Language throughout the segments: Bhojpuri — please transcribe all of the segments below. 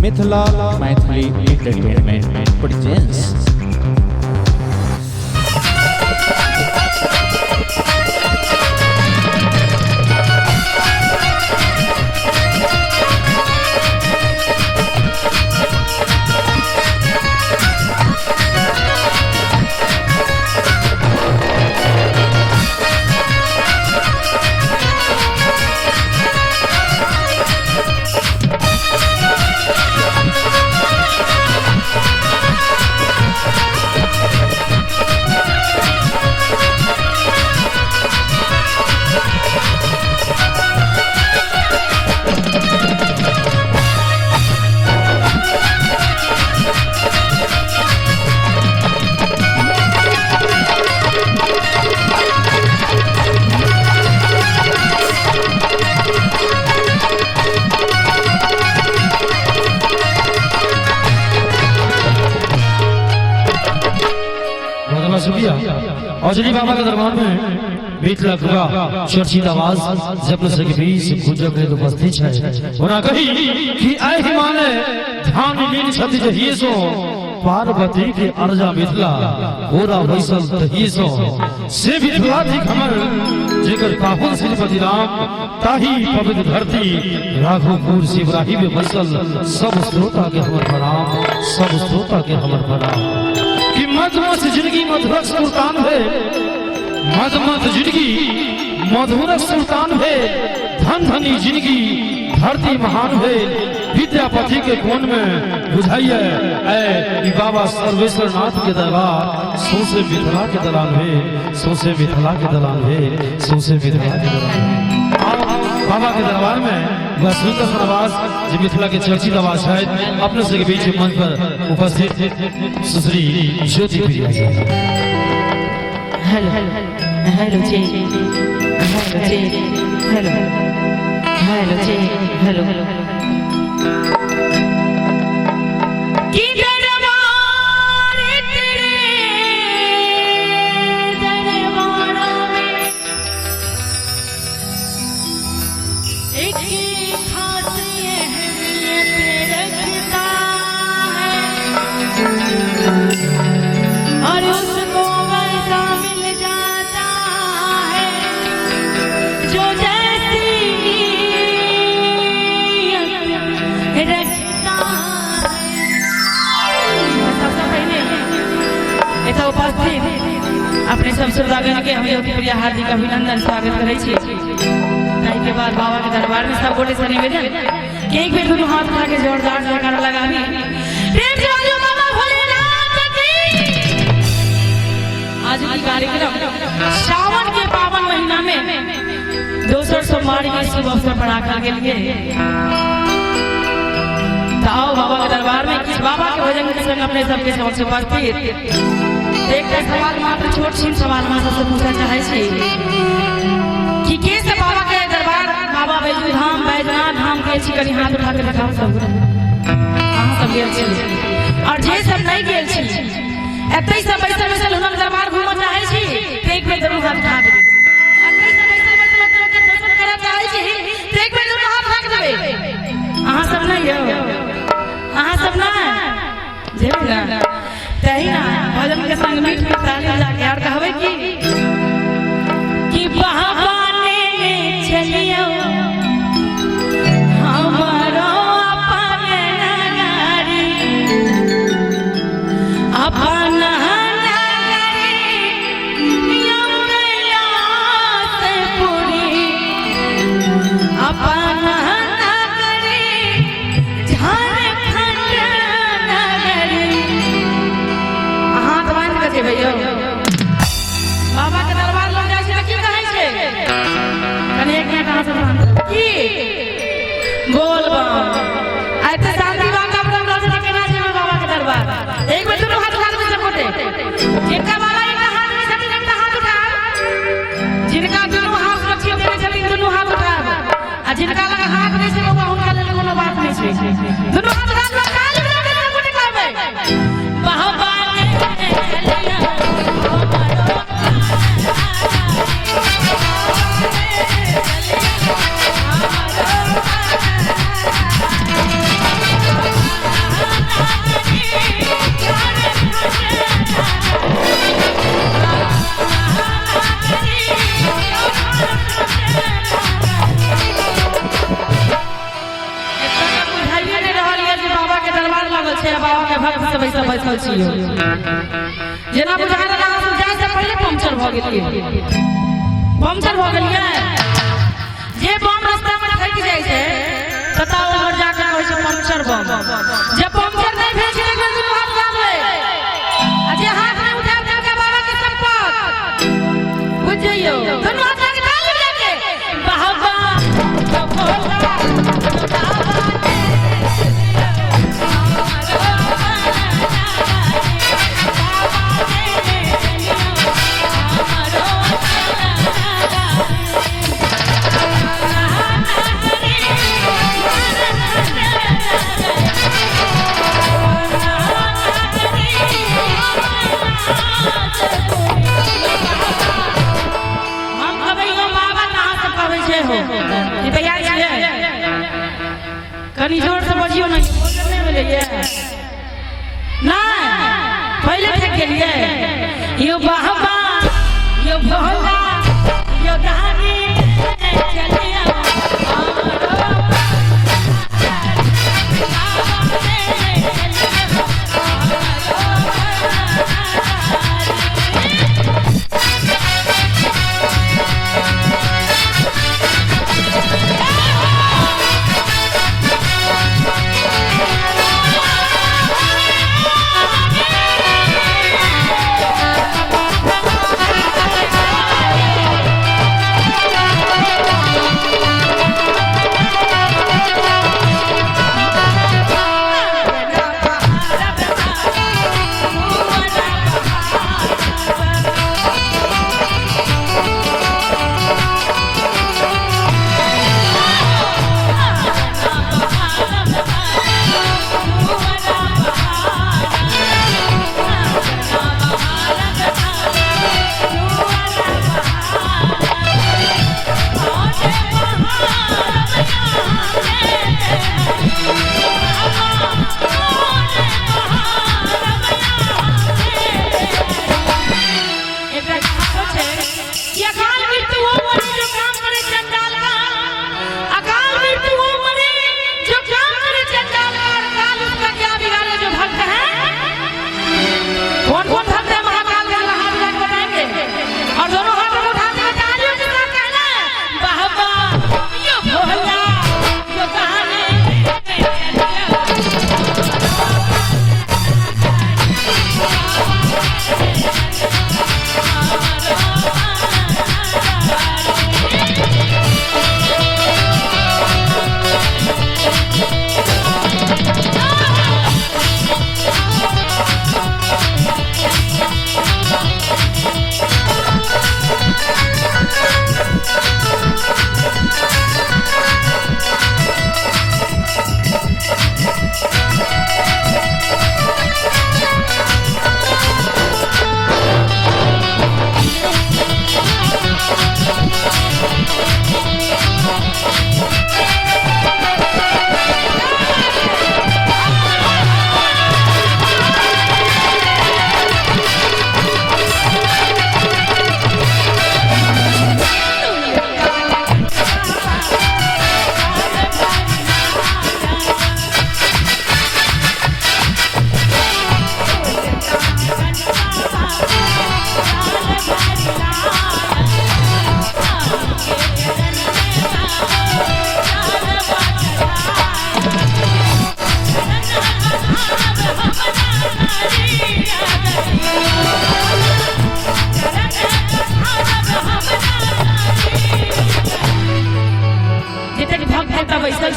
Mithila Maithili entertainment presence. औजरी बाबा के दरबार में मिथिला का चर्चित आवाज जब से बीच गुजर के उपस्थित है होना कही कि ऐ हिमालय ध्यान लीन छति जहिए सो पार्वती के अर्जा मिथिला होरा वैसल तहिए सो से मिथिला थी खमर जेकर पावन श्रीपति राम ताही पवित्र धरती राघोपुर शिवराही में बसल सब श्रोता के हमर प्रणाम, सब श्रोता के हमर प्रणाम। कि मधुमत जिंदगी मधुरक सुल्तान है, मधुमत जिंदगी मधुरक सुल्तान है, धन धनी जिंदगी धरती महान है। विद्यापति के कोण में बुझाइए ऐ बाबा सर्वेश्वर नाथ के दरबार सौसे मिथिला के दलान है, सौसे मिथिला के दलान है, सौसे मिथिला के दलान है। बाबा के दरबार में वह सुंदर आवाज जो मिथिला के चर्चित आवाज है अपने से के बीच मंच पर उपस्थित सुश्री ज्योति प्रिया जी। हेलो हेलो जी, हेलो जी, हेलो हेलो जी, हेलो अपने सब श्रोतागण के हम ज्योति प्रिया हार्दिक अभिनंदन स्वागत करे छी। ताई के बाद बाबा के दरबार में सब गोटे से निवेदन कि एक बेर दोनों हाथ उठा के जोरदार जयकारा लगावी। प्रेम से बोलो बाबा भोलेनाथ की। आज की कार्यक्रम सावन के पावन महीना में दोसर सोमवार के शुभ अवसर पर आकर के लिए आओ बाबा के दरबार में किस बाबा के भजन के संग अपने सबके समक्ष उपस्थित एक सवाल मात्र छोट छीन सवाल में सबसे पूछना चाहे छी कि के से बाबा के दरबार बाबा बैजू धाम बैजनाथ धाम के छी कनी हाथ उठा के दिखाओ सब हां सब गेल छी और जे सब नहीं गेल छी एतै सब बैसल बैसल हुनक दरबार घूमना चाहे छी तो एक बेर जरूर हाथ उठा देबै। एतै सब बैसल बैसल मतलब के दर्शन करना चाहे छी तो एक बेर जरूर हाथ उठा देबै। अहां सब नहीं हो, अहां सब ना जेबै ना तही ना भजन के संग मीठ मीठ ताली बजा के और कहबै कि बहाने चलियो हमारो अपन नगरी अपन नगरी यमुना से पूरी अपन भैया बाबा के दरबार लग जाय छै की कहै छै कने एक मिनट अहाँ सब की बोल बा आइ त शांति बाका प्रभु रचना केना छै बाबा के दरबार। एक बेर दुनू हाथ उठा देबै सब गोटे जिनका बाबा एक हाथ में छथिन एक हाथ उठा, जिनका दुनू हाथ सुरक्षित देने छथिन दुनू हाथ उठा आ जिनका लग हाथ नहीं छै बाबा हुनका लेल कोनो बात नहीं छै दुनू हाथ उठा के ताली बजा के सब गोटे कहबै बाबा लागल छै बाबा के भक्त सब ऐसे बैठल छियो जेना बुझा रहल अहाँ सब जाय से पहले पंक्चर भ गेलिए जे बम रास्ता में फैक जाय छै तता उमर जाके कहै छै पंक्चर बम जे पंक्चर नहीं भेल छै एक दिन हाथ लागले आ जे हाथ में उठा के बाबा के संपत बुझ जइयो दुनू हाथ के ताली लेके बाबा भोला कनी जोर से बजियो ना नहीं मिले नहीं पहले थे के लिए यो बाबा यो भोला यो दानी चलिया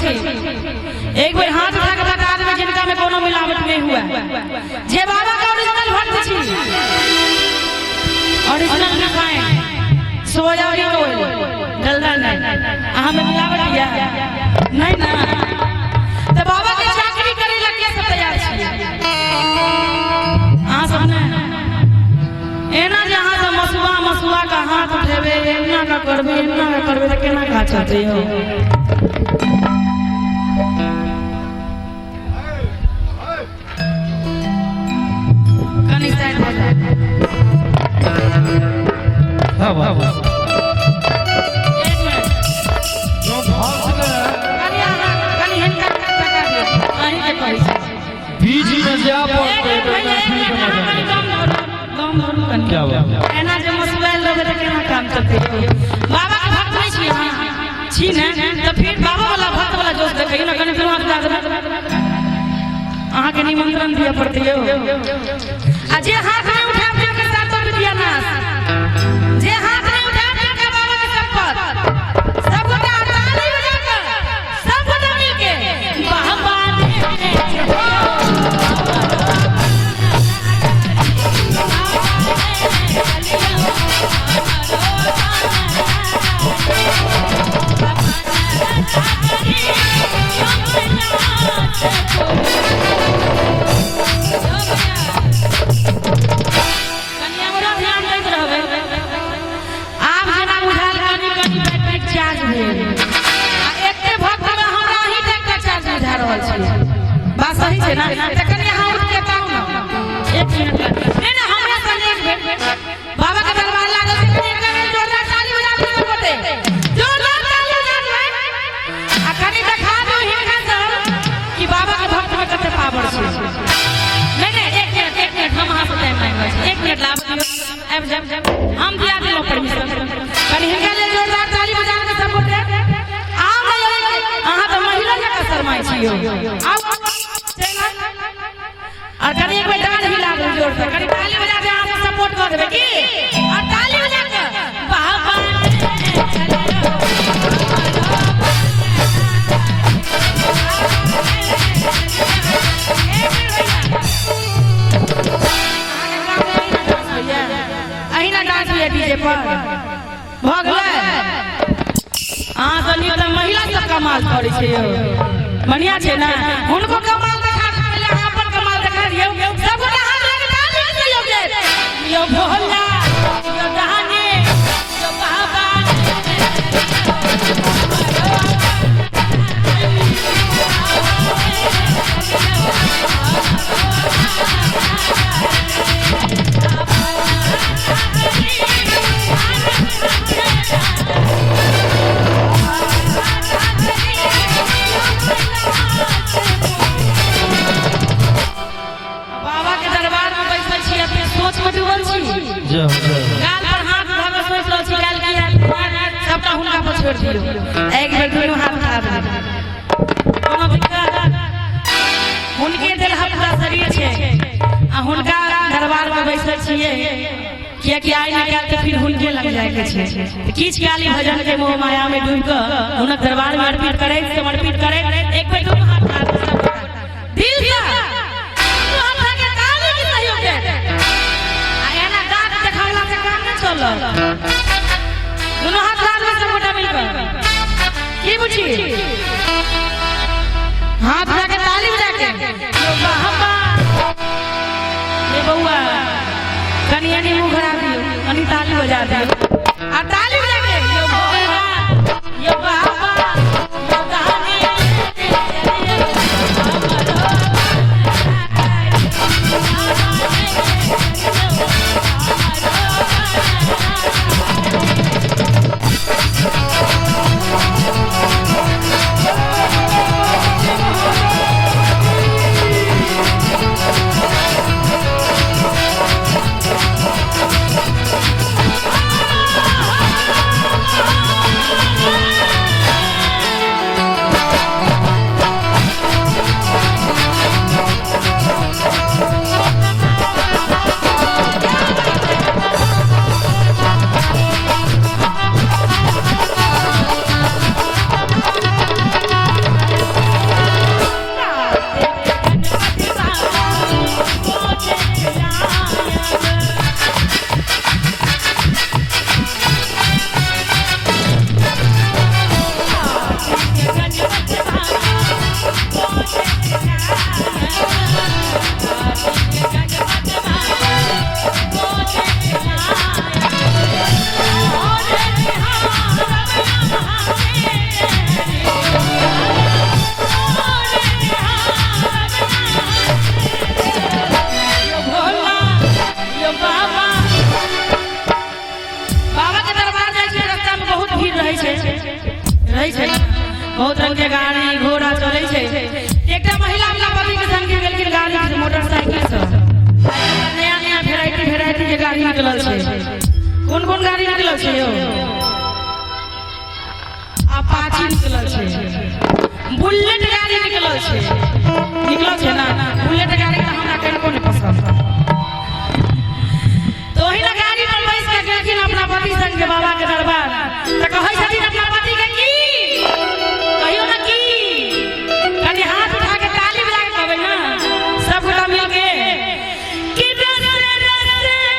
एक बार हाथ उठा के बता देवे जिनका में कोनो मिलावट नहीं हुआ जे बाबा का ओरिजिनल भक्त छी ओरिजिनल ना खाए सोया नहीं कोई दलदल नहीं अहाँ में मिलावट किया नहीं ना तो बाबा के चाकरी करे लगे सब तैयार छी हां सामने एना जहां से मसुआ का हाथ उठेबे एना का करबे तो केना खा चाहते हो हाँ वाह वाह जो भाव से कनी हन का दियो आही के पैसा से आप क्या हुआ एना जे मसुआल लोग त केना काम चलते बाबा के भक्त नहीं छी हम छी ने तो फिर बाबा वाला भक्त वाला जोश देखै ना कने फिर हाथ लगा अहाँ के निमंत्रण दिया पड़ते हो आ जे हाथ में उठा के साथ दिया ना जे हाथ में उठा के बाबा के शपथ सब गोटा ताली बजा के सब गोटा मिलके बाबा बात सही है ना तखन यहाँ उठ के कहू ना एक मिनट नहीं ना हमरा संग एक बेर बाबा के दरबार लागल से कनी एक बेर जोरदार ताली बजा के बोटे जोरदार ताली बजा दे आ कनी देखा दो हिनका सब कि बाबा के भक्त में कते पावर छै नहीं एक मिनट हम हाथ टाइम मांगै छी एक मिनट लाभ दियो अब जब हम दिया देलो परमिशन कनी हिनका ले जोरदार ताली बजा के सब बोटे आम अहाँ तो महिला जका शर्माई छियो आओ और कनी एक बेर डांस हिला दो जोर से कनी ताली बजा के आप सपोर्ट कर देबे की और ताली बजा के बाबा चले अहिना डांस हुए डीजे पर भग गए हां तो नी त महिला सब कमाल करै छै बढ़िया छै ना हुनको कमाल देखा पहले अपन कमाल देखा दियौ सब गोटा हाथ लगा ताली बजाइयो यो भोला यो दहाने यो बाबा बाबा के दरबार में बैठल छी अपने सोच में डूबल छी गाल पर हाथ धऽ के सोच रहल छी गाल किया सबटा हुनका पर छोड़ दियौ एक बेर दुनू हाथ उठा दियौ कोनो दिक्कत हुनके दिल पूरा शरीर छै आ हुनका दरबार में बैठल छियै कियाकि आइ निकाल के फिर हुनके लग जाए के छै किछ काली भजन के मोह माया में डूब के हुनक दरबार में अर्पित करैत समर्पित करैत एक बेर दुनू हाथ उठा दियौ दिल से दोनों हाथ लाल में सब गोटा मिलकर की बुझी हाथ लगा के ताली बजा के यो बाबा ये बउआ कनी एनी मुंह घरा दियो कनी ताली बजा दियो आ ताली बजा के यो भोला यो बाबा यो दहाने बहुत रंग के गाड़ी घोड़ा चले छे एकटा महिला अपना पति के संग गेलखिन गाड़ी से मोटरसाइकिल बुलेट गाड़ी निकलल छै ना बुलेट गाड़ी तो हमरा कनको नहीं पसंद तो वही ना गाड़ी पर बैठ के गेलखिन अपना पति संग के बाबा के दरबार तो कहै छथिन अपना पति के की कहियो ना की कनी हाथ उठा के ताली बजा के कहबै ना सब गोटा मिल के कि रस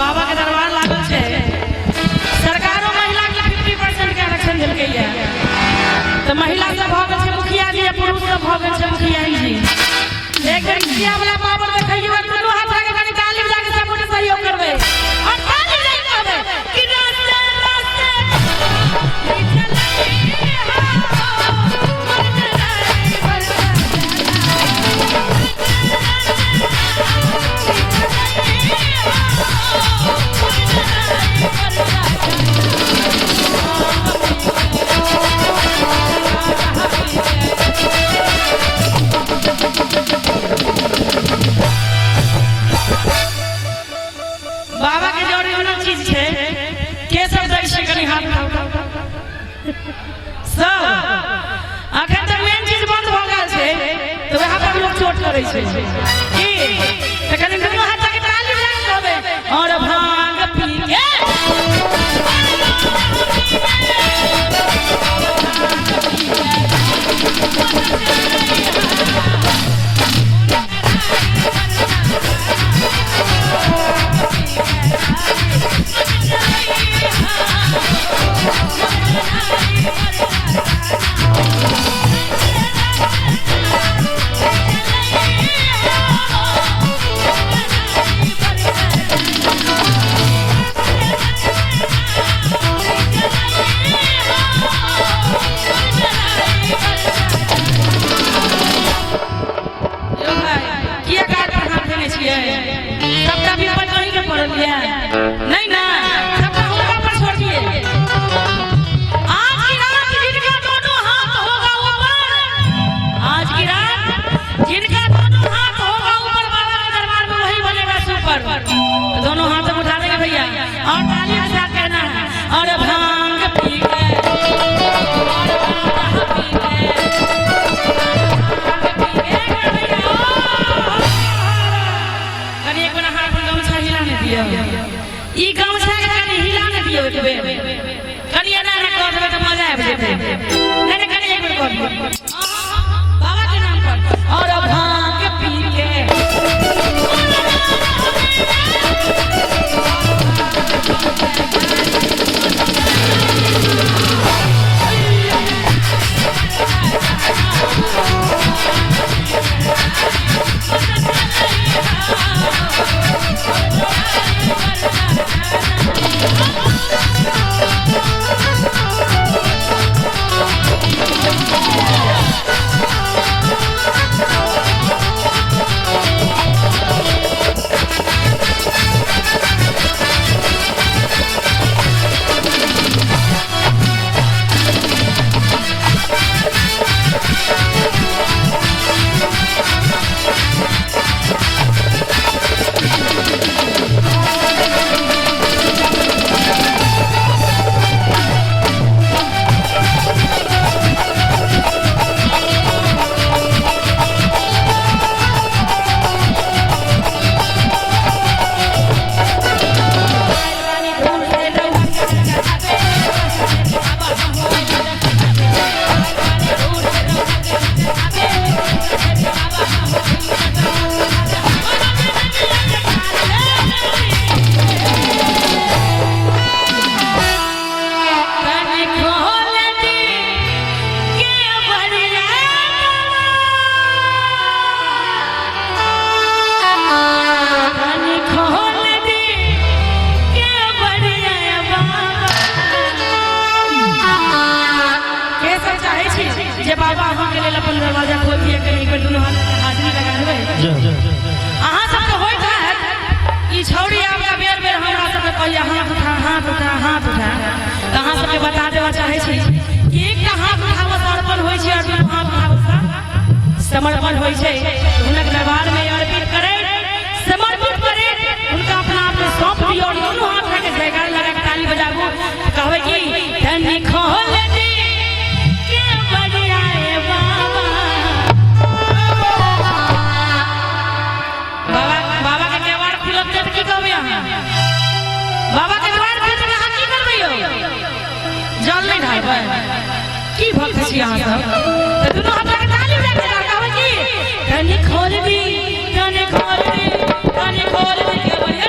बाबा के दरबार लागल छै सरकारों महिला के 50% के आरक्षण देलकै है तो महिला सब भऽ गेल छै मुखिया जी पुरुष सब भऽ गेल छै मुखिया जी एक दिन मुखिया वाला पावर देखैयो दुनू हाथ आगे कनी ताली बजा के सब गोटे सहयोग करबै और ताली नहीं करबै कि रास्ते बाबा के जोड़ी वाला चीज छै के सब दै छै कनी हाथ सब अखन तक मेन चीज बंद भ गेल छै तो वहां पर लोग चोट करे छै की त कनी दुनू हाथ के ताली बजा के कहबै और भांग पी के सबका भी ऊपर कहीं के पड़ल है नहीं ना सबका होगा पर छोड़ दिए आज की रात जिनका दोनों हाथ होगा ऊपर आज की रात जिनका दोनों हाथ होगा ऊपर बाबा के दरबार में वही बनेगा सुपर तो दोनों हाथ उठा देंगे भैया और ताली के साथ कहना है और भांग पी के ई गमछा के कनी हिला ने दियो एक बेर कनी एना ना कर देबे त मजा आबि जेतै नहीं कनी एक बेर कर बाबा के नाम पर और भांग पी के अहाँ सब तो होइत है ई छौड़ी आब कहिया हाथ उठा हाथ उठा हाथ उठा तो अहाँ सबके बता देवा चाहे छी कि एकटा हाथ उठावत अर्पण होइ छै और दूसरा हाथ उठावत समर्पण होइ छै। हुनक दरबार में अर्पित करे समर्पित करे उनका अपना आप में सौंप दियो और दोनों हाथ के जयकार लगा के ताली बजाबो कहवे कि धनी खोल दे के बढ़िया ए बाबा बाबा के केवाड़ खुलत त की कहबे अहाँ बाबा के केवाड़ खुलत त अहाँ की करबै यौ जल नहीं ढालबै की भक्त छी अहाँ सब त दुनू हाथ के ताली बजा के कहबै कि धनी खोल दी धनी खोल दी धनी खोल दी के बढ़िया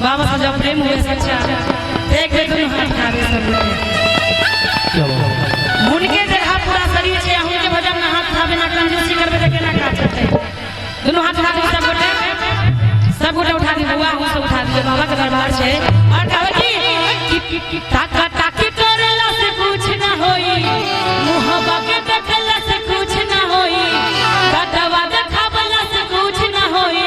बाबा से जब प्रेम हुए सच्चा देख देख दोनों हाथ उठावे सब उनके देहा पूरा शरीर छे उनके भजन में हाथ उठावे ना कंजूसी करबे त केना काज चलते दोनों हाथ उठा दे सब गोटे उठा दी बुआ हम सब उठा दिए बाबा के दरबार छे और कहवे कि ताका ताकी करला से कुछ ना होई मुहब्बा के देखला से कुछ ना होई कटवा देखावला से कुछ ना होई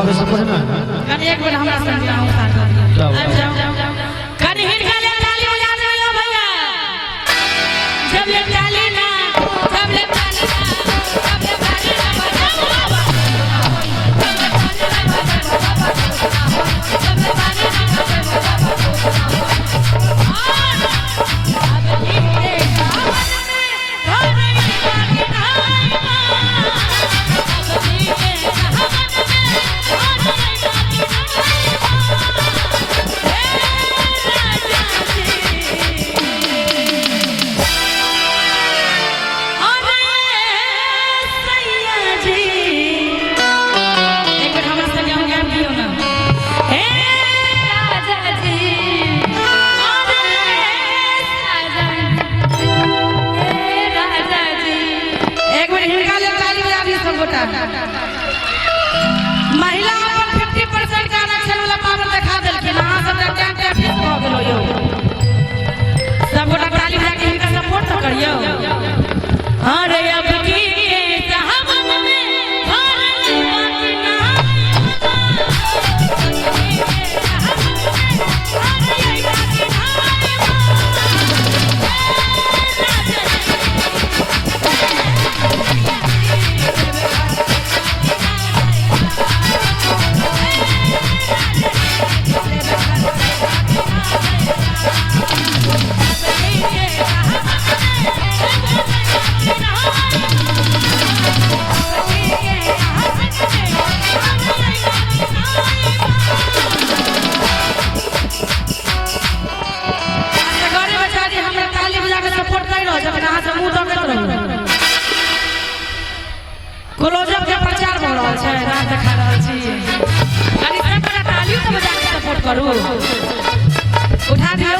एक बार हमरा संग आओ साथ कनी हिट के ताली बजा दे भैया जब ले ताली ना जब ले ताली ना जब ले ताली ना बजा बाबा दियो अरे अब की सावन में भरल बजना क्लोजअप के प्रचार भ रहल छै रात देखा रहल छी कनी सब ताली सब बजा के सपोर्ट करू उठा दियौ